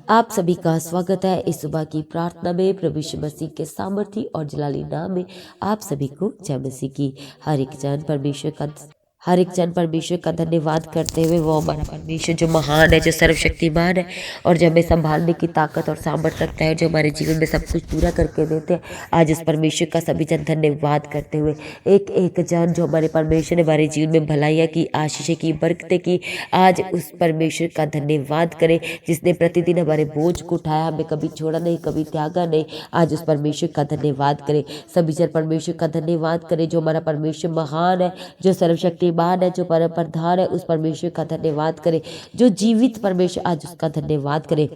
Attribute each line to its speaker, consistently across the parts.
Speaker 1: आप सभी का स्वागत है इस सुबह की प्रार्थना में। प्रभु यीशु मसीह के सामर्थी और जलाली नाम में आप सभी को जय मसीह की। हर एक जन परमेश्वर का धन्यवाद करते हुए, वो हमारा परमेश्वर जो महान है, जो सर्वशक्तिमान है और जो हमें संभालने की ताकत और सामर्थ्य रखता है, जो हमारे जीवन में सब कुछ पूरा करके देते हैं। आज उस परमेश्वर का सभी जन धन्यवाद करते हुए, एक एक जन जो हमारे परमेश्वर ने हमारे जीवन में भलाइयाँ की, आशीषें की, बरकतें की, आज उस परमेश्वर का धन्यवाद करें जिसने प्रतिदिन हमारे बोझ को उठाया, हमें कभी छोड़ा नहीं, कभी त्यागा नहीं। आज उस परमेश्वर का धन्यवाद करें। सभी जन परमेश्वर का धन्यवाद करें जो हमारा परमेश्वर महान है, जो सर्वशक्तिमान है, जो परम प्रधान है। उस परमेश्वर का धन्यवाद करें जो जीवित परमेश्वर, आज उसका धन्यवाद करें।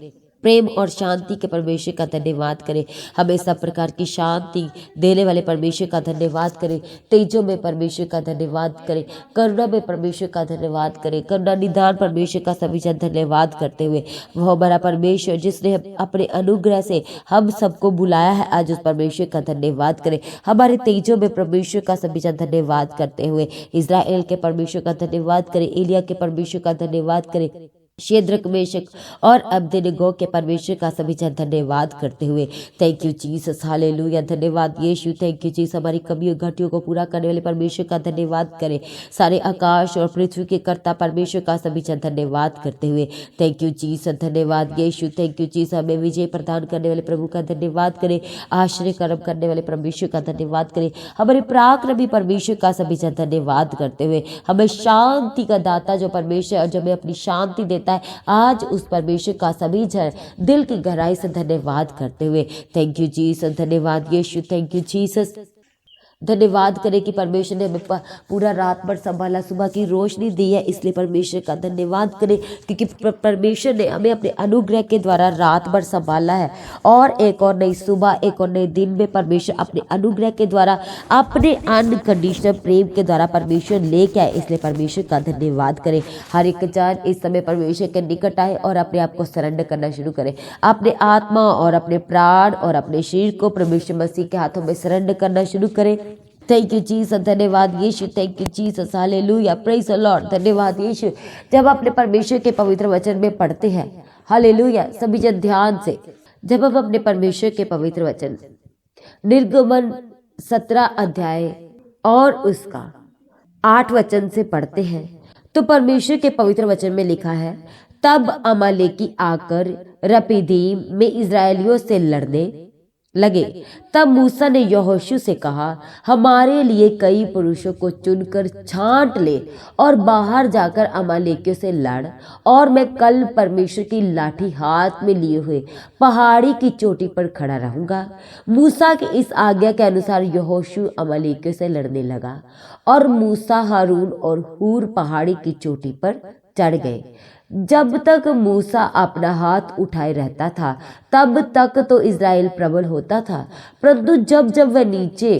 Speaker 1: प्रेम और शांति के परमेश्वर का धन्यवाद करें। हमें सब प्रकार की शांति देने वाले परमेश्वर का धन्यवाद करें। तेजों में परमेश्वर का धन्यवाद करें। करुणा में परमेश्वर का धन्यवाद करें। करुणा निदान परमेश्वर का सभी जन धन्यवाद करते हुए, वह हमारा परमेश्वर जिसने अपने अनुग्रह से हम सबको बुलाया है, आज उस परमेश्वर का धन्यवाद करें। हमारे तेजों में परमेश्वर का सभी जन धन्यवाद करते हुए, इजराइल के परमेश्वर का धन्यवाद करें। एलिया के परमेश्वर का धन्यवाद करें। शेद्रक, मेशक और अबेदनगो के परमेश्वर का सभी जन धन्यवाद करते हुए, थैंक यू जीसस, हालेलुया, धन्यवाद यीशु, थैंक यू जीसस। हमारी कमियों घटियों को पूरा करने वाले परमेश्वर का धन्यवाद करें। सारे आकाश और पृथ्वी के कर्ता परमेश्वर का सभी जन धन्यवाद करते हुए, थैंक यू जीसस, धन्यवाद यीशु, थैंक यू जीसस। हमें विजय प्रदान करने वाले प्रभु का धन्यवाद करें। आश्चर्य कर्म करने वाले परमेश्वर का धन्यवाद करें। हमारे पराक्रमी परमेश्वर का सभी जन धन्यवाद करते हुए, हमें शांति का दाता जो परमेश्वर और जो हमें अपनी शांति देता है, आज उस परमेश्वर का सभी जन दिल की गहराई से धन्यवाद करते हुए, थैंक यू जीसस, धन्यवाद यीशु, थैंक यू जीसस। धन्यवाद करें कि परमेश्वर ने हमें पूरा रात भर संभाला, सुबह की रोशनी दी है, इसलिए परमेश्वर का धन्यवाद करें क्योंकि परमेश्वर ने हमें अपने अनुग्रह के द्वारा रात भर संभाला है और एक और नई सुबह, एक और नए दिन में परमेश्वर अपने अनुग्रह के द्वारा, अपने अनकंडीशनल प्रेम के द्वारा परमेश्वर लेके आए, इसलिए परमेश्वर का धन्यवाद करें। हर एक जन इस समय परमेश्वर के निकट आए और अपने आप को सरेंडर करना शुरू करें। अपने आत्मा और अपने प्राण और अपने शरीर को परमेश्वर मसीह के हाथों में सरेंडर करना शुरू करें। थैंक यू जीसस, धन्यवाद यीशु, thank you Jesus, hallelujah, praise the lord, धन्यवाद यीशु। जब अपने परमेश्वर के पवित्र वचन में पढ़ते हैं, हालेलुया, सभी जन ध्यान से, जब हम अपने परमेश्वर के पवित्र वचन निर्गमन 17 अध्याय और उसका 8 वचन से पढ़ते हैं तो परमेश्वर के पवित्र वचन में लिखा है, तब अमालेकी आकर रपीदीम में इजरायलियों से लड़ने लगे। तब मूसा ने यहोशू से कहा, हमारे लिए कई पुरुषों को चुनकर छांट ले और बाहर जाकर अमालेकियों से लड़, और मैं कल परमेश्वर की लाठी हाथ में लिए हुए पहाड़ी की चोटी पर खड़ा रहूंगा। मूसा की इस आज्ञा के अनुसार यहोशू अमालेकियों से लड़ने लगा और मूसा, हारून और हूर पहाड़ी की चोटी पर चढ़ गए। जब तक मूसा अपना हाथ उठाए रहता था तब तक तो इज़राइल प्रबल होता था, परंतु जब जब वह नीचे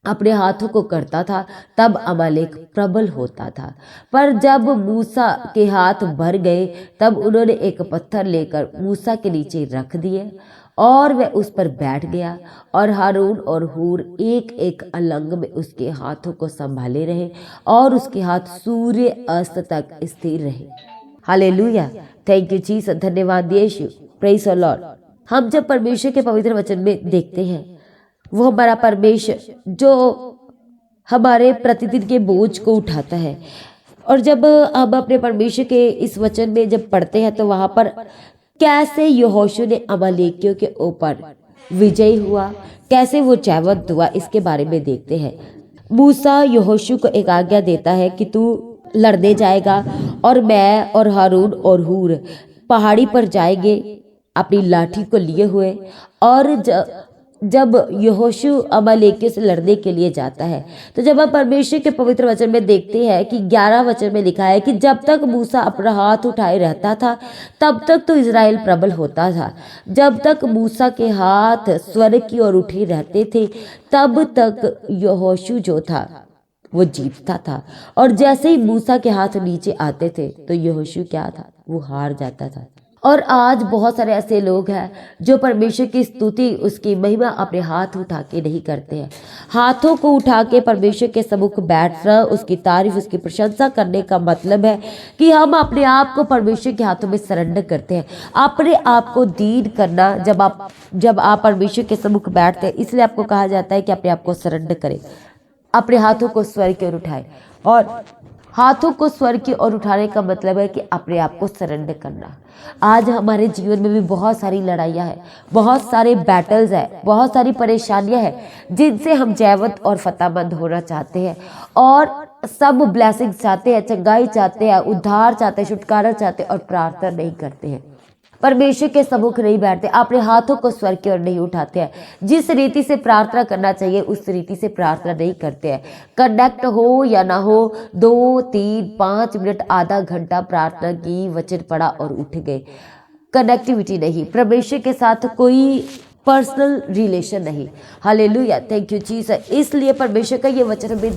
Speaker 1: अपने हाथों को करता था तब अमालेक प्रबल होता था। पर जब मूसा के हाथ भर गए तब उन्होंने एक पत्थर लेकर मूसा के नीचे रख दिए और वह उस पर बैठ गया, और हारून और हूर एक एक अलंग में उसके हाथों को संभाले रहे और उसके हाथ सूर्य अस्त तक स्थिर रहे। हालेलुया, थैंक यू जीसस, धन्यवाद यीशु, प्रेज द लॉर्ड। हम जब परमेश्वर के पवित्र वचन में देखते हैं, वो हमारा परमेश्वर जो हमारे प्रतिदिन के बोझ को उठाता है, और जब हम अपने परमेश्वर के इस वचन में जब पढ़ते हैं तो वहां पर कैसे यहोशू ने अमालेकियों के ऊपर विजयी हुआ, कैसे वो जयवंत हुआ, इसके बारे में देखते हैं। मूसा यहोशू को एक आज्ञा देता है कि तू लड़ने जाएगा और मैं और हारून और हूर पहाड़ी पर जाएंगे अपनी लाठी को लिए हुए। और जब यहोशू अमालेकियों से लड़ने के लिए जाता है तो जब हम परमेश्वर के पवित्र वचन में देखते हैं कि 11 वचन में लिखा है कि जब तक मूसा अपना हाथ उठाए रहता था तब तक तो इज़राइल प्रबल होता था। जब तक मूसा के हाथ स्वर्ग की ओर उठे रहते थे तब तक यहोशू जो था वो जीतता था, और जैसे ही मूसा के हाथ नीचे आते थे तो यहोशू क्या था, वो हार जाता था। और आज बहुत सारे ऐसे लोग हैं जो परमेश्वर की स्तुति, उसकी महिमा अपने हाथ उठा के नहीं करते हैं। हाथों को उठा के परमेश्वर के सम्मुख बैठना, उसकी तारीफ, उसकी प्रशंसा करने का मतलब है कि हम अपने आप को परमेश्वर के हाथों में सरेंडर करते हैं। अपने आप को दीन करना, जब आप परमेश्वर के सम्मुख बैठते हैं, इसलिए आपको कहा जाता है कि अपने आप को सरेंडर करें। अपने हाथों को स्वर्ग की ओर उठाएं, और हाथों को स्वर्ग की ओर उठाने का मतलब है कि अपने आप को सरेंडर करना। आज हमारे जीवन में भी बहुत सारी लड़ाइयाँ हैं, बहुत सारे बैटल्स हैं, बहुत सारी परेशानियाँ हैं जिनसे हम जयवंत और फतेहमंद होना चाहते हैं, और सब ब्लेसिंग्स चाहते हैं, चंगाई चाहते हैं, उद्धार चाहते हैं, छुटकारा चाहते हैं, और प्रार्थना नहीं करते हैं, परमेश्वर के सम्मुख नहीं बैठते, अपने हाथों को स्वर्ग की ओर नहीं उठाते हैं। जिस रीति से प्रार्थना करना चाहिए उस रीति से प्रार्थना नहीं करते हैं। कनेक्ट हो या ना हो, 2, 3, 5 मिनट, आधा घंटा प्रार्थना की, वचन पढ़ा और उठ गए। कनेक्टिविटी नहीं, परमेश्वर के साथ कोई पर्सनल रिलेशन नहीं। Hallelujah, thank you Jesus. इसलिए परमेश्वर का ये वचन हमें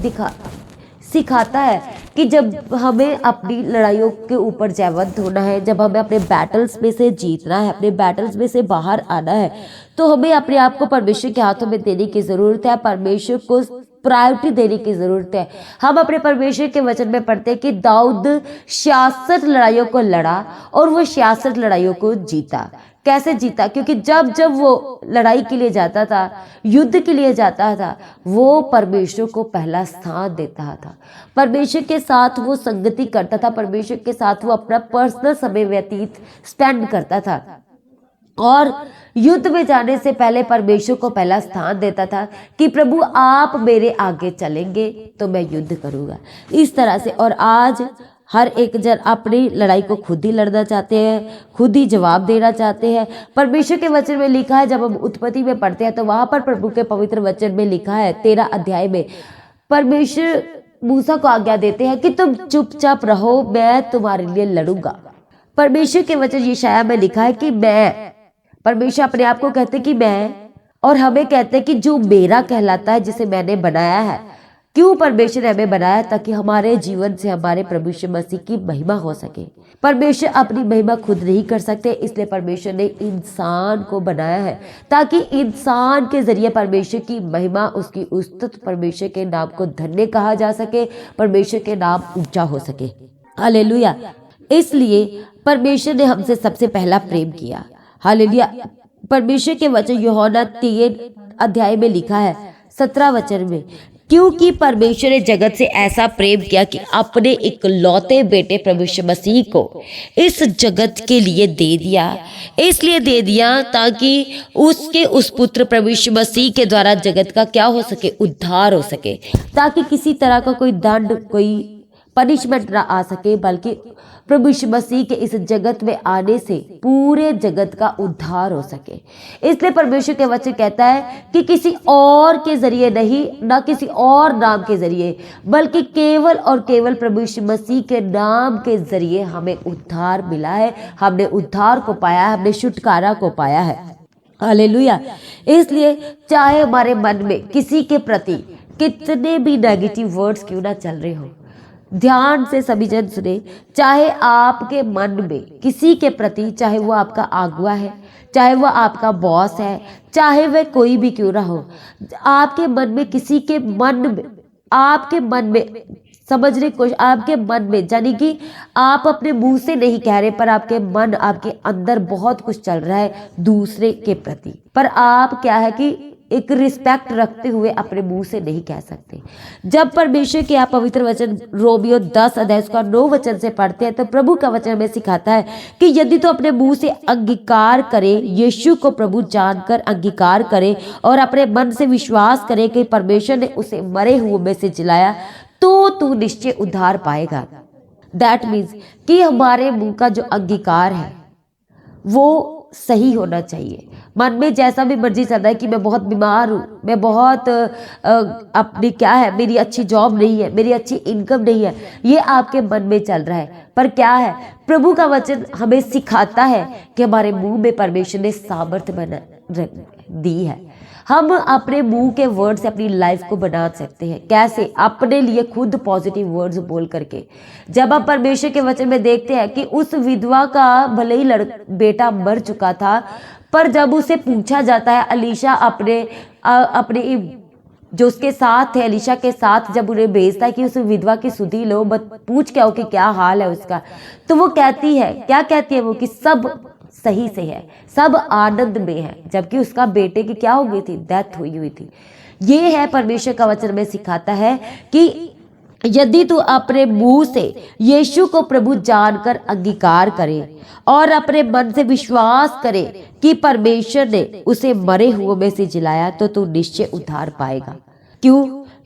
Speaker 1: सिखाता है कि जब हमें अपनी लड़ाइयों के ऊपर जयवंत होना है, जब हमें अपने बैटल्स में से जीतना है, अपने बैटल्स में से बाहर आना है, तो हमें अपने आप को परमेश्वर के हाथों में देने की ज़रूरत है, परमेश्वर को प्रायोरिटी देने की ज़रूरत है। हम अपने परमेश्वर के वचन में पढ़ते हैं कि दाऊद 66 लड़ाइयों को लड़ा और वो 66 लड़ाइयों को जीता। कैसे जीता? क्योंकि जब जब वो लड़ाई के लिए जाता था, युद्ध के लिए जाता था, वो परमेश्वर को पहला स्थान देता था, परमेश्वर के साथ वो संगति करता था, परमेश्वर के साथ वो अपना पर्सनल समय व्यतीत स्पेंड करता था, और युद्ध में जाने से पहले परमेश्वर को पहला स्थान देता था कि प्रभु आप मेरे आगे चलेंगे तो मैं युद्ध करूँगा। इस तरह से, और आज हर एक जन अपनी लड़ाई को खुद ही लड़ना चाहते हैं, खुद ही जवाब देना चाहते हैं। परमेश्वर के वचन में लिखा है, जब हम उत्पत्ति में पढ़ते हैं तो वहाँ पर प्रभु के पवित्र वचन में लिखा है, 13 अध्याय में परमेश्वर मूसा को आज्ञा देते हैं कि तुम चुपचाप रहो, मैं तुम्हारे लिए लड़ूंगा। परमेश्वर के वचन यशायाह में लिखा है कि मैं, परमेश्वर अपने आप को कहते कि मैं, और हमें कहते हैं कि जो मेरा कहलाता है, जिसे मैंने बनाया है। क्यों परमेश्वर ने हमें बनाया? ताकि हमारे जीवन से हमारे प्रभु यीशु मसीह की महिमा हो सके। परमेश्वर अपनी महिमा खुद नहीं कर सकते, इसलिए परमेश्वर ने इंसान को बनाया है ताकि इंसान के जरिए परमेश्वर की महिमा, उसकी उस्तत, परमेश्वर के नाम को धन्य कहा जा सके, परमेश्वर के नाम ऊंचा हो सके। हालेलुया। इसलिए परमेश्वर ने हमसे सबसे पहला प्रेम किया। हालेलुया। परमेश्वर के वचन यूहन्ना 3 अध्याय में लिखा है, 17 वचन में, क्योंकि परमेश्वर ने जगत से ऐसा प्रेम किया कि अपने इकलौते बेटे प्रभु यीशु मसीह को इस जगत के लिए दे दिया। इसलिए दे दिया ताकि उसके उस पुत्र प्रभु यीशु मसीह के द्वारा जगत का क्या हो सके? उद्धार हो सके, ताकि किसी तरह का कोई दंड, कोई पनिशमेंट ना आ सके, बल्कि प्रभु यीशु मसीह के इस जगत में आने से पूरे जगत का उद्धार हो सके। इसलिए परमेश्वर के वचन कहता है कि किसी और के जरिए नहीं, ना किसी और नाम के जरिए, बल्कि केवल और केवल प्रभु यीशु मसीह के नाम के जरिए हमें उद्धार मिला है, हमने उद्धार को पाया है, हमने छुटकारा को पाया है। हालेलुया। इसलिए चाहे हमारे मन में किसी के प्रति कितने भी नेगेटिव वर्ड्स क्यों ना चल रहे हो, ध्यान से सभी जन सुने, चाहे आपके मन में किसी के प्रति, चाहे वो आपका आगुआ है, चाहे वो आपका बॉस है, चाहे वह कोई भी क्यों ना हो, आपके मन में किसी के मन में, आपके मन में समझने को, आपके मन में, यानी कि आप अपने मुंह से नहीं कह रहे, पर आपके मन, आपके अंदर बहुत कुछ चल रहा है दूसरे के प्रति, पर आप क्या है कि एक रिस्पेक्ट रखते हुए अपने मुंह से नहीं कह सकते। जब परमेश्वर के आप पवित्र वचन रोमियो 10 अध्याय उसका 9 वचन से पढ़ते हैं, तो प्रभु का वचन हमें सिखाता है कि यदि तो अपने मुंह से अंगीकार करे, यीशु को प्रभु जानकर अंगीकार करे, और अपने मन से विश्वास करे कि परमेश्वर ने उसे मरे हुए में से जिलाया, तो तू निश्चय उद्धार पाएगा। दैट मीन्स कि हमारे मुंह का जो अंगीकार है वो सही होना चाहिए। मन में जैसा भी मर्जी चल रहा है कि मैं बहुत बीमार हूँ, मैं बहुत अपनी क्या है, मेरी अच्छी जॉब नहीं है, मेरी अच्छी इनकम नहीं है, ये आपके मन में चल रहा है, पर क्या है, प्रभु का वचन हमें सिखाता है कि हमारे मुंह में परमेश्वर ने सामर्थ्य बना दी है। हम अपने मुंह के वर्ड से अपनी लाइफ को बना सकते हैं। कैसे? अपने लिए खुद पॉजिटिव वर्ड्स बोल करके। जब हम परमेश्वर के वचन में देखते हैं कि उस विधवा का भले ही बेटा मर चुका था, पर जब उसे पूछा जाता है, अलीशा अपने जो उसके साथ थे, अलीशा के साथ जब उन्हें भेजता है कि उस विधवा की सुधि लो, पूछ के आओ कि क्या हाल है उसका, तो वो कहती है, क्या कहती है वो, कि सब सही से है, सब आनंद में है, जबकि उसका बेटे की क्या हो गई थी? डेथ हुई थी। ये है परमेश्वर का वचन में सिखाता है कि यदि तू अपने मुंह से यीशु को प्रभु जानकर अंगीकार करे और अपने मन से विश्वास करे कि परमेश्वर ने उसे मरे हुए में से जिलाया, तो तू निश्चय उद्धार पाएगा। क्यों?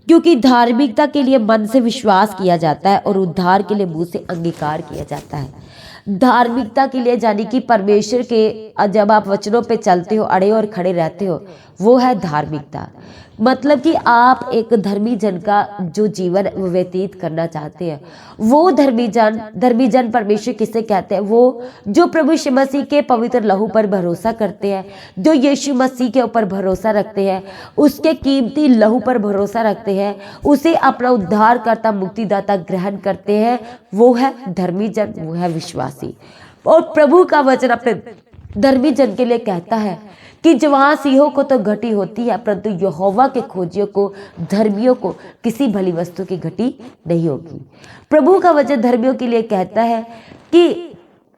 Speaker 1: क्योंकि धार्मिकता के लिए मन से विश्वास किया जाता है और उद्धार के लिए मुंह से अंगीकार किया जाता है। धार्मिकता के लिए यानी कि परमेश्वर के जब आप वचनों पे चलते हो, अड़े और खड़े रहते हो, वो है धार्मिकता। मतलब कि आप एक धर्मी जन का जो जीवन व्यतीत करना चाहते हैं, वो धर्मी जन परमेश्वर किसे कहते हैं? वो जो प्रभु यीशु मसीह के पवित्र लहू पर भरोसा करते हैं, जो यीशु मसीह के ऊपर भरोसा रखते हैं, उसके कीमती लहू पर भरोसा रखते हैं, उसे अपना उद्धारकर्ता मुक्तिदाता ग्रहण करते हैं, वो है धर्मी जन, वो है विश्वासी। और प्रभु का वचन अपने धर्मी जन के लिए कहता है कि जवां सिंहों को तो घटी होती है, परंतु यहोवा के खोजियों को, धर्मियों को किसी भली वस्तु की घटी नहीं होगी। प्रभु का वचन धर्मियों के लिए कहता है कि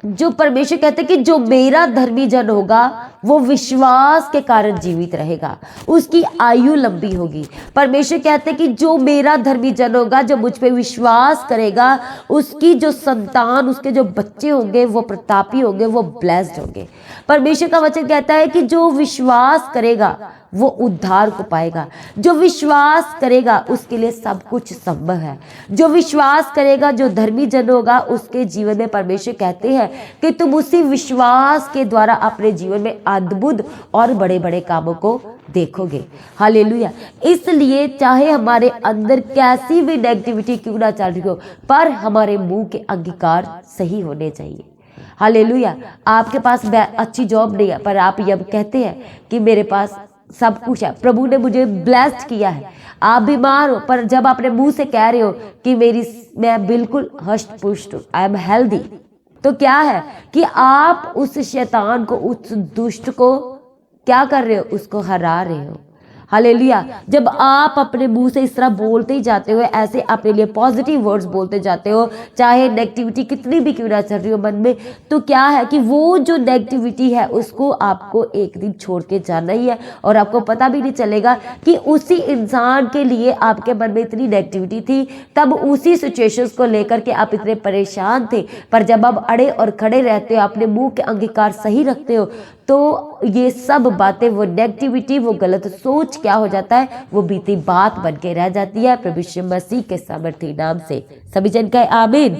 Speaker 1: जो परमेश्वर कहते हैं कि जो मेरा धर्मी जन होगा वो विश्वास के कारण जीवित रहेगा, उसकी आयु लंबी होगी। परमेश्वर कहते हैं कि जो मेरा धर्मी जन होगा, जो मुझ पे विश्वास करेगा, उसकी जो संतान, उसके जो बच्चे होंगे वो प्रतापी होंगे, वो ब्लेस्ड होंगे। परमेश्वर का वचन कहता है कि जो विश्वास करेगा वो उद्धार को पाएगा। जो विश्वास करेगा उसके लिए सब कुछ संभव है। जो विश्वास करेगा, जो धर्मी जन होगा, उसके जीवन में परमेश्वर कहते हैं कि तुम उसी विश्वास के द्वारा अपने जीवन में अद्भुत और बड़े बड़े कामों को देखोगे। हालेलुया। इसलिए चाहे हमारे अंदर कैसी भी नेगेटिविटी क्यों ना चल रही हो, पर हमारे मुंह के अंगीकार सही होने चाहिए। हालेलुया। आपके पास अच्छी जॉब नहीं है, पर आप ये कहते हैं कि मेरे पास सब कुछ है, प्रभु ने मुझे ब्लेस्ड किया है। आप बीमार हो, पर जब अपने मुंह से कह रहे हो कि मैं बिल्कुल हष्ट पुष्ट हूं, आई एम हेल्दी, तो क्या है कि आप उस शैतान को, उस दुष्ट को क्या कर रहे हो? उसको हरा रहे हो। हालेलुया। जब आप अपने मुंह से इस तरह बोलते ही जाते हो, ऐसे अपने लिए पॉजिटिव वर्ड्स बोलते जाते हो, चाहे नेगेटिविटी कितनी भी क्यों ना चल रही हो मन में, तो क्या है कि वो जो नेगेटिविटी है उसको आपको एक दिन छोड़ के जाना ही है, और आपको पता भी नहीं चलेगा कि उसी इंसान के लिए आपके मन में इतनी नेगेटिविटी थी, तब उसी सिचुएशंस को लेकर के आप इतने परेशान थे। पर जब आप अड़े और खड़े रहते हो, अपने मुंह के अंगीकार सही रखते हो, तो ये सब बातें, वो नेगेटिविटी, वो गलत सोच क्या हो जाता है? वो बीती बात बन के रह जाती है प्रभु यीशु मसीह के सामर्थी नाम से। सभी जन कहे आमीन,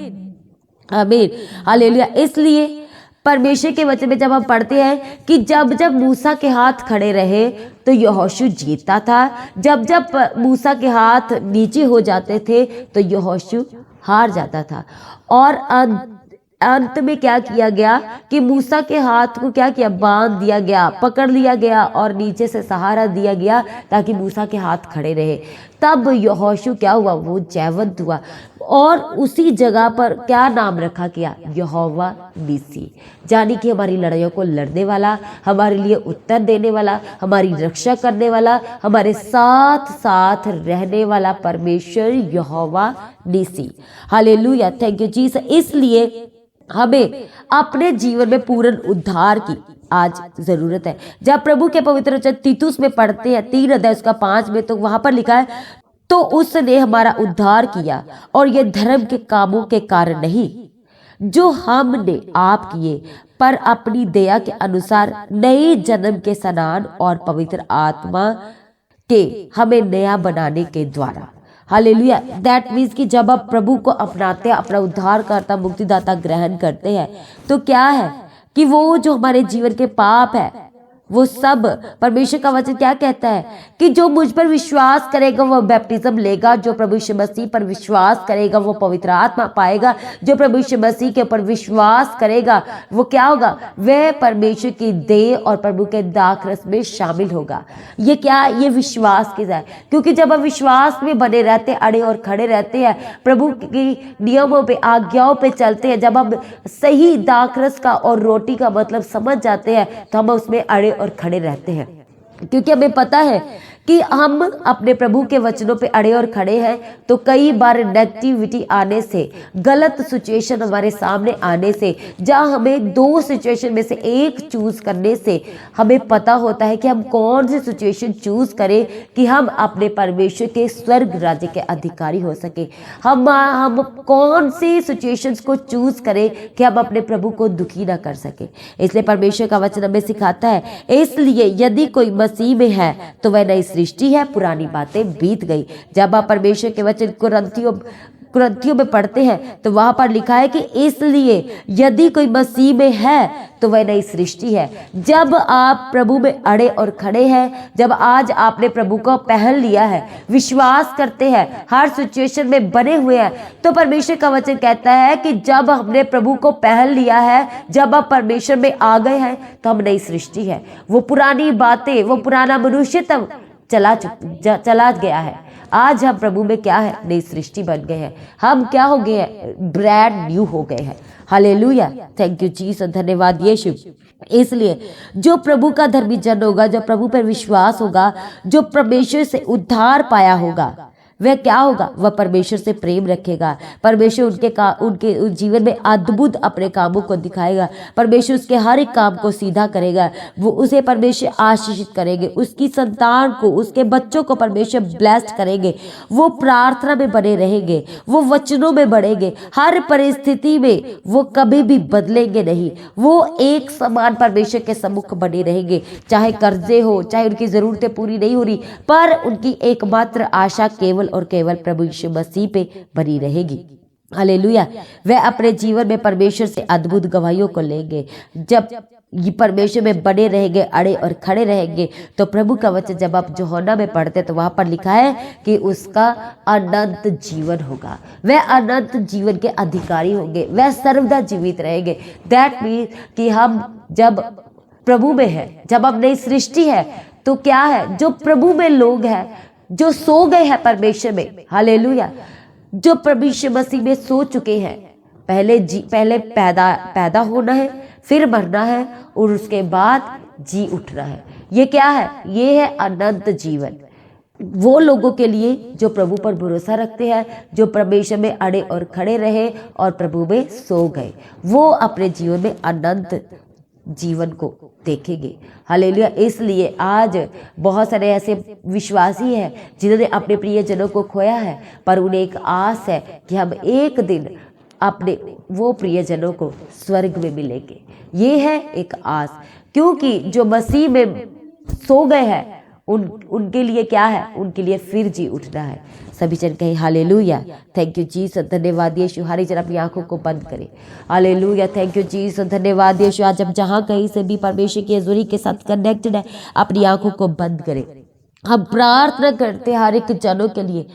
Speaker 1: आमीन, हालेलुया। इसलिए परमेश्वर के वचन में जब हम पढ़ते हैं कि जब जब मूसा के हाथ खड़े रहे तो यहोशू जीतता था, जब जब मूसा के हाथ नीचे हो जाते थे तो यहोशू हार जाता था। और अंत में क्या किया गया कि मूसा के हाथ को क्या किया? बांध दिया गया, पकड़ लिया गया और नीचे से सहारा दिया गया ताकि मूसा के हाथ खड़े रहे। तब यहोशू क्या हुआ? वो जयवंत हुआ, और उसी जगह पर क्या नाम रखा गया? यहोवा निसी, यानी कि हमारी लड़ाइयों को लड़ने वाला, हमारे लिए उत्तर देने वाला, हमारी रक्षा करने वाला, हमारे साथ साथ रहने वाला परमेश्वर यहोवा निसी। Hallelujah, thank you Jesus. इसलिए हमें अपने जीवन में पूर्ण उद्धार की आज जरूरत है। जब प्रभु के पवित्र वचन तीतुस में पढ़ते हैं 3 अध्याय उसका 5 में, तो वहां पर लिखा है, तो उसने हमारा उद्धार किया और ये धर्म के कामों के कारण नहीं जो हमने आप किए, पर अपनी दया के अनुसार नए जन्म के स्नान और पवित्र आत्मा के हमें नया बनाने के द्वारा। हालेलुया। दैट मीन्स कि जब आप प्रभु को अपनाते हैं, अपना उद्धार करता मुक्तिदाता ग्रहण करते हैं, तो क्या है कि वो जो हमारे जीवन के पाप है वो सब परमेश्वर का वचन क्या कहता है कि जो मुझ पर विश्वास करेगा वो बैप्टिज्म लेगा, जो प्रभु यीशु मसीह पर विश्वास करेगा वो पवित्र आत्मा पाएगा, जो प्रभु यीशु मसीह के ऊपर विश्वास करेगा वो क्या होगा, वह परमेश्वर की देह और प्रभु के दाखरस में शामिल होगा। ये क्या, ये विश्वास के साथ, क्योंकि जब हम विश्वास में बने रहते हैं, अड़े और खड़े रहते हैं, प्रभु की नियमों पे आज्ञाओं पे चलते हैं, जब हम सही दाखरस का और रोटी का मतलब समझ जाते हैं तो हम उसमें अड़े और खड़े रहते हैं। क्योंकि हमें पता है कि हम अपने प्रभु के वचनों पे अड़े और खड़े हैं तो कई बार नेगेटिविटी आने से, गलत सिचुएशन हमारे सामने आने से, जहाँ हमें दो सिचुएशन में से एक चूज करने से हमें पता होता है कि हम कौन सी सिचुएशन चूज करें कि हम अपने परमेश्वर के स्वर्ग राज्य के अधिकारी हो सके। हम कौन सी सिचुएशंस को चूज करें कि हम अपने प्रभु को दुखी ना कर सके। इसलिए परमेश्वर का वचन हमें सिखाता है, इसलिए यदि कोई मसीह में है तो वह नई सृष्टि है, पुरानी बातें बीत गई। जब आप परमेश्वर के वचन कुरिन्थियों में पढ़ते हैं तो वहां पर लिखा है कि इसलिए यदि कोई मसीह में है तो वह नई सृष्टि है। जब आप प्रभु में अड़े और खड़े हैं, जब आज आपने प्रभु को पहन लिया है, विश्वास करते हैं, हर सिचुएशन में बने हुए हैं, तो परमेश्वर का वचन कहता है कि जब हमने प्रभु को पहन लिया है, जब आप परमेश्वर में आ गए हैं तो हम नई सृष्टि है। वो पुरानी बातें, वो पुराना मनुष्यत्व चला गया है। आज हम प्रभु में क्या है, नई सृष्टि बन गए हैं। हम क्या हो गए हैं, ब्रांड न्यू हो गए हैं। हालेलुया, थैंक यू जीसस, धन्यवाद यीशु। इसलिए जो प्रभु का धर्मी जन होगा, जो प्रभु पर विश्वास होगा, जो परमेश्वर से उद्धार पाया होगा, वह क्या होगा, वह परमेश्वर से प्रेम रखेगा। परमेश्वर उनके जीवन में अद्भुत अपने कामों को दिखाएगा। परमेश्वर उसके हर एक काम को सीधा करेगा। वो उसे परमेश्वर आशीषित करेंगे, उसकी संतान को, उसके बच्चों को परमेश्वर ब्लेस्ड करेंगे। वो प्रार्थना में बने रहेंगे, वो वचनों में बढ़ेंगे, हर परिस्थिति में वो कभी भी बदलेंगे नहीं। वो एक समान परमेश्वर के सम्मुख बने रहेंगे, चाहे कर्जे हो, चाहे उनकी जरूरतें पूरी नहीं हो रही, पर उनकी एकमात्र आशा केवल और केवल प्रभु यीशु मसीह पे बनी रहेगी। हालेलुया, वे अपने जीवन में परमेश्वर से अद्भुत गवाहियों को लेंगे। जब ये परमेश्वर में बने रहेंगे, अड़े और खड़े रहेंगे, तो प्रभु का वचन जब आप यूहन्ना में पढ़ते तो वहां पर लिखा है कि उसका अनंत जीवन होगा। वह अनंत जीवन के अधिकारी होंगे, वह सर्वदा जीवित रहेंगे। दैट मीन कि हम जब प्रभु में है, जब हम नई सृष्टि है, तो क्या है, जो प्रभु में लोग हैं, जो सो गए हैं परमेश्वर में, हालेलुया, जो परमेश्वर मसीह में सो चुके हैं, पहले पैदा होना है, फिर मरना है और उसके बाद जी उठना है। ये क्या है, ये है अनंत जीवन। वो लोगों के लिए जो प्रभु पर भरोसा रखते हैं, जो परमेश्वर में अड़े और खड़े रहे और प्रभु में सो गए, वो अपने जीवन में अनंत जीवन को देखेंगे। हालेलुया। इसलिए आज बहुत सारे ऐसे विश्वासी हैं जिन्होंने अपने प्रियजनों को खोया है, पर उन्हें एक आस है कि हम एक दिन अपने वो प्रियजनों को स्वर्ग में मिलेंगे। ये है एक आस, क्योंकि जो मसीह में सो गए हैं उनके लिए क्या है, उनके लिए फिर जी उठना है। सभी जन कहें हालेलुया, थैंक यू जीसस, धन्यवाद यीशु। हरी जन अपनी आंखों को बंद करें। हालेलुया, थैंक यू जीसस, धन्यवाद यीशु। आज हम जहाँ कहीं से भी परमेश्वर की हज़ूरी के साथ कनेक्टेड है, अपनी आंखों को बंद करें। हम प्रार्थना करते हैं हर एक जनों के लिए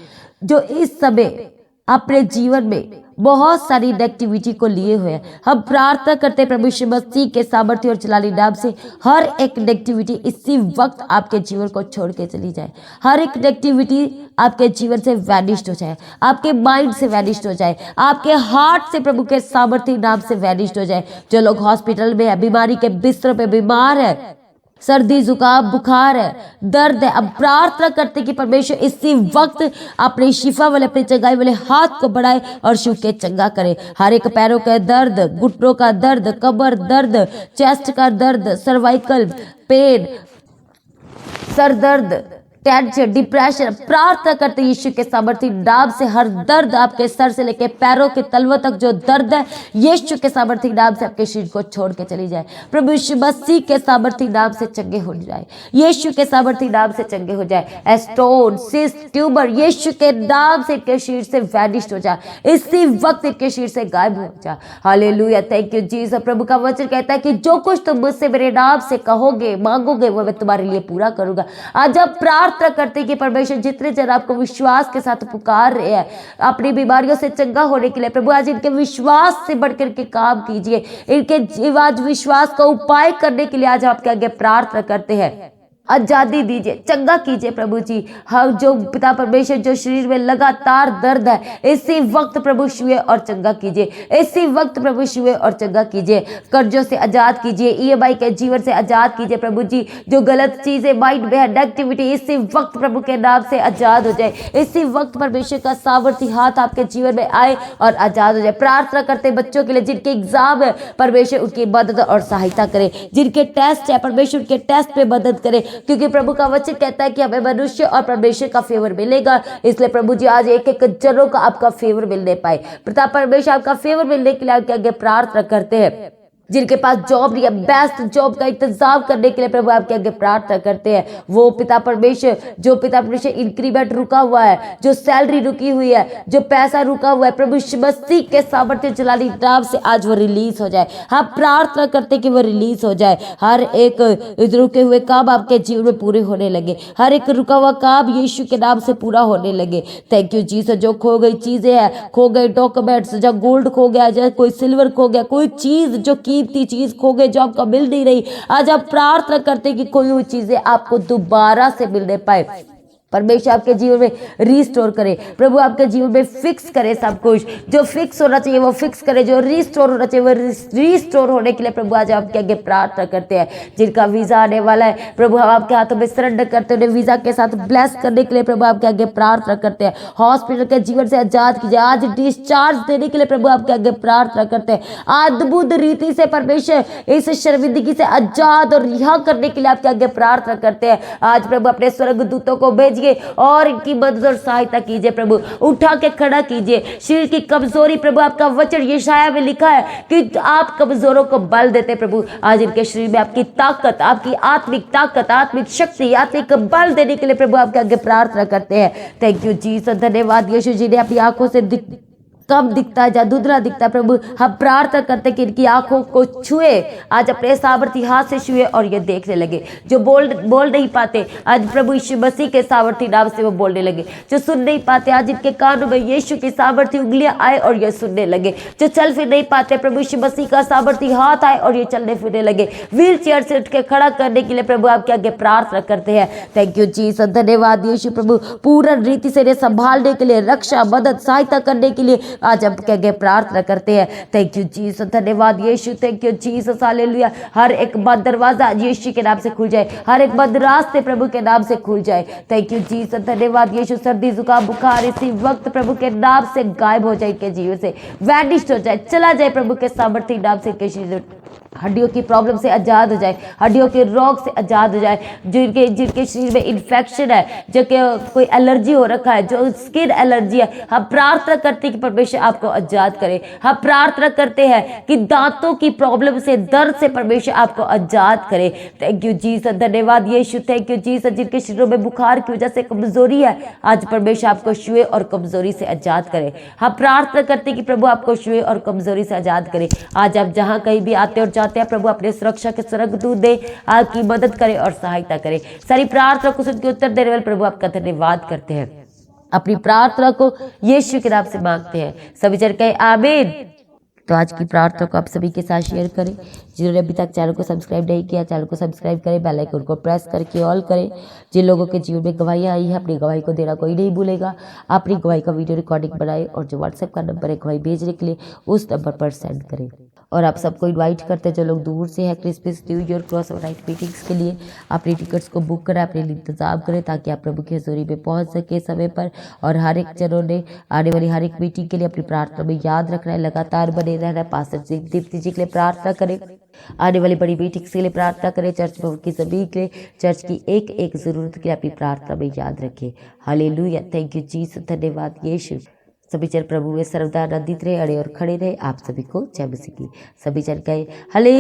Speaker 1: जो इस समय अपने जीवन में बहुत सारी नेगेटिविटी को लिए हुए हैं। हम प्रार्थना करते हैं प्रभु यीशु मसीह के सामर्थ्य और जलाली नाम से, हर एक नेगेटिविटी इसी वक्त आपके जीवन को छोड़ के चली जाए। हर एक नेगेटिविटी आपके जीवन से वैनिश्ड हो जाए, आपके माइंड से वैनिश्ड हो जाए, आपके हार्ट से प्रभु के सामर्थ्य नाम से वैनिश्ड हो जाए। जो लोग हॉस्पिटल में है, बीमारी के बिस्तरों पे बीमार है, सर्दी जुकाम बुखार है, दर्द है, अब प्रार्थना करते कि परमेश्वर इसी वक्त अपने शिफा वाले, अपने चंगाई वाले हाथ को बढ़ाए और शिव के चंगा करे। हर एक पैरों का दर्द, घुटनों का दर्द, कमर दर्द, चेस्ट का दर्द, सर्वाइकल पेन, सर दर्द, टेंशन, डिप्रेशन, प्रार्थना करते यीशु के सामर्थी नाम से हर दर्द आपके सर से लेके पैरों के तलवों तक जो दर्द है यीशु के सामर्थी नाम से आपके शरीर को छोड़ के चली जाए। प्रभु यीशु मसीह के सामर्थी नाम से चंगे हो जाए, यीशु के सामर्थी नाम से चंगे हो जाए। स्टोन, सिस्ट, ट्यूबर यीशु के नाम से इनके शरीर से वैनिश हो जाए, इसी वक्त इनके शरीर से गायब हो जाए। Hallelujah, thank you Jesus. प्रभु का वचन कहता है कि जो कुछ तुम मुझसे मेरे नाम से कहोगे मांगोगे वो मैं तुम्हारे लिए पूरा करूंगा। आज आप प्रार्थना करते कि परमेश्वर जितने जन आपको विश्वास के साथ पुकार रहे हैं अपनी बीमारियों से चंगा होने के लिए, प्रभु आज इनके विश्वास से बढ़कर के काम कीजिए, इनके आज विश्वास का उपाय करने के लिए आज आपके आगे प्रार्थना करते हैं। आजादी दीजिए, चंगा कीजिए प्रभु जी। हाँ, जो पिता परमेश्वर जो शरीर में लगातार दर्द है इसी वक्त प्रभु छुए और चंगा कीजिए, इसी वक्त प्रभु छुए और चंगा कीजिए। कर्जों से आजाद कीजिए, ईएमआई के जीवन से आजाद कीजिए प्रभु जी। जो गलत चीजें माइंड में है, नेगेटिविटी, इसी वक्त प्रभु के नाम से आजाद हो जाए, इसी वक्त परमेश्वर का सामर्थी हाथ आपके जीवन में आए और आजाद हो जाए। प्रार्थना करते बच्चों के लिए जिनके एग्जाम है परमेश्वर उनकी मदद और सहायता करे, जिनके टेस्ट है परमेश्वर उनके टेस्ट पे मदद करे, क्योंकि प्रभु का वचन कहता है कि हमें मनुष्य और परमेश्वर का फेवर मिलेगा। इसलिए प्रभु जी आज एक एक जनों का आपका फेवर मिलने पाए, पिता परमेश्वर आपका फेवर मिलने के लिए आपके आगे प्रार्थना करते हैं। जिनके पास जॉब नहीं है, बेस्ट जॉब का इंतजाम करने के लिए प्रभु आपके आगे प्रार्थना करते हैं। वो पिता परमेश्वर जो पिता परमेश्वर इंक्रीमेंट रुका हुआ है, जो सैलरी रुकी हुई है, जो पैसा रुका हुआ है, प्रभु मसीह के सामर्थ्य जलाली नाम से आज वो रिलीज हो जाए। हम प्रार्थना करते कि वो रिलीज हो जाए। हर एक रुके हुए काम आपके जीवन में पूरे होने लगे, हर एक रुका हुआ काम यीशु के नाम से पूरा होने लगे। Thank you Jesus. जो खो गई चीजें हैं, खो गए डॉक्यूमेंट्स, जो गोल्ड खो गया, जो कोई सिल्वर खो गया, कोई चीज जो कीमती चीज खो गई जो आपको मिल नहीं रही, आज आप प्रार्थना करते कि कोई वो चीजें आपको दोबारा से मिलने पाए। परमेश्वर आपके जीवन में रिस्टोर करे, प्रभु आपके जीवन में फिक्स करे, सब कुछ जो फिक्स होना चाहिए वो फिक्स करे, जो रिस्टोर होना चाहिए वो रिस्टोर होने के लिए प्रभु आज आपके आगे प्रार्थना करते हैं। जिनका वीजा आने वाला है प्रभु हम आपके हाथों में सरेंडर करते हैं, वीजा के साथ ब्लेस करने के लिए प्रभु आपके आगे प्रार्थना करते हैं। हॉस्पिटल के जीवन से आजाद कीजिए, आज डिस्चार्ज देने के लिए प्रभु आपके आगे प्रार्थना करते हैं। अद्भुत रीति से परमेश्वर इस शर्मिंदगी से आजाद और रिहा करने के लिए आपके आगे प्रार्थना करते हैं। आज प्रभु अपने स्वर्गदूतों को भेज और इनकी मदद और सहायता कीजिए, प्रभु उठा के खड़ा कीजिए। शरीर की कमजोरी प्रभु आपका वचन यशाया में लिखा है कि आप कमजोरों को बल देते प्रभु। आज इनके शरीर में आपकी ताकत, आपकी आत्मिक ताकत, आत्मिक शक्ति, आत्मिक बल देने के लिए प्रभु आपके आगे प्रार्थना करते हैं। Thank you Jesus. धन्यवाद यीशु जी ने अपनी आंखों से कम दिखता है, धुंधला दिखता है प्रभु हम प्रार्थना करते कि इनकी आंखों को छुए, आज अपने सामर्थी हाथ से छुए और ये देखने लगे। जो बोल नहीं पाते आज प्रभु यीशु मसीह के सामर्थी नाम से वो बोलने लगे। जो सुन नहीं पाते आज इनके कानों में यीशु की सामर्थी उंगलियां आए और ये सुनने लगे। जो चल फिर नहीं पाते प्रभु यीशु मसीह का सामर्थी हाथ आए और ये चलने फिरने लगे। व्हील चेयर से उठ के खड़ा करने के लिए प्रभु आपके आगे प्रार्थना करते हैं। Thank you Jesus. धन्यवाद यीशु प्रभु पूर्ण रीति से संभालने के लिए, रक्षा मदद सहायता करने के लिए आज हम आगे प्रार्थना करते हैं। Thank you Jesus. धन्यवाद यीशु। Thank you Jesus. हालेलुया। हर एक बंद दरवाजा यीशु के नाम से खुल जाए, हर एक बंद रास्ते प्रभु के नाम से खुल जाए। Thank you Jesus. धन्यवाद यीशु। सर्दी जुकाम बुखार इसी वक्त प्रभु के नाम से गायब हो जाए, के जीवन से वैनिश हो जाए, चला जाए प्रभु के सामर्थ्य नाम से। के हड्डियों की प्रॉब्लम से आजाद हो जाए, हड्डियों के रोग से आजाद हो जाए। जिनके शरीर में इन्फेक्शन है, जो कि कोई एलर्जी हो रखा है, जो स्किन एलर्जी है, हम प्रार्थना करते हैं कि परमेश्वर आपको आजाद करे। हम प्रार्थना करते हैं कि दांतों की प्रॉब्लम से, दर्द से परमेश्वर आपको आजाद करे। Thank you Jesus. धन्यवाद यीशु। Thank you Jesus. जिनके शरीरों में बुखार की वजह से कमजोरी है, आज परमेश्वर आपको छुए और कमजोरी से आजाद करे। हम प्रार्थना करते हैं कि प्रभु आपको छुए और कमजोरी से आजाद करे। आज आप जहां कहीं भी आते और जाते हैं प्रभु अपने सुरक्षा के स्वर्गदूत दे, आपकी मदद करे और सहायता करे। सारी प्रार्थना को सुन के उत्तर देने वाले प्रभु आपका धन्यवाद करते हैं। अपनी प्रार्थना को यीशु के नाम से मांगते हैं, सभी जन कहे आमीन। तो आज की प्रार्थना को आप सभी के साथ शेयर करें। जिन्होंने अभी तक चैनल को सब्सक्राइब नहीं किया, चैनल को सब्सक्राइब करें, बेल आइकन को प्रेस करके ऑल करें। जिन लोगों के जीवन में गवाहियाँ आई है, अपनी गवाही को देना कोई नहीं भूलेगा। अपनी गवाही का वीडियो रिकॉर्डिंग बनाएं और जो व्हाट्सएप का नंबर है गवाही भेजने के लिए, उस नंबर पर सेंड करें। और आप सबको इनवाइट करते हैं जो लोग दूर से हैं क्रिसमस न्यू ईयर क्रॉस और नाइट मीटिंग्स के लिए अपनी टिकट्स को बुक करें, अपने लिए इंतजाम करें ताकि आप प्रभु की हजूरी में पहुंच सके समय पर। और हर एक जनों ने आने वाली हर एक मीटिंग के लिए अपनी प्रार्थना में याद रखना है, लगातार बने रहना है। पास्टर दीप्ति जी के लिए प्रार्थना करें, आने वाली बड़ी मीटिंग्स के लिए प्रार्थना करें, चर्च भवन की सभी के लिए, चर्च की एक एक जरूरत के लिए अपनी प्रार्थना में याद रखें। हालेलुया, थैंक यू जीसस, धन्यवाद यीशु। सभी जन प्रभु में सर्वदा आनंदित रहे, अड़े और खड़े रहे। आप सभी को जय मसीह की। सभी जन कहे हालेलुया।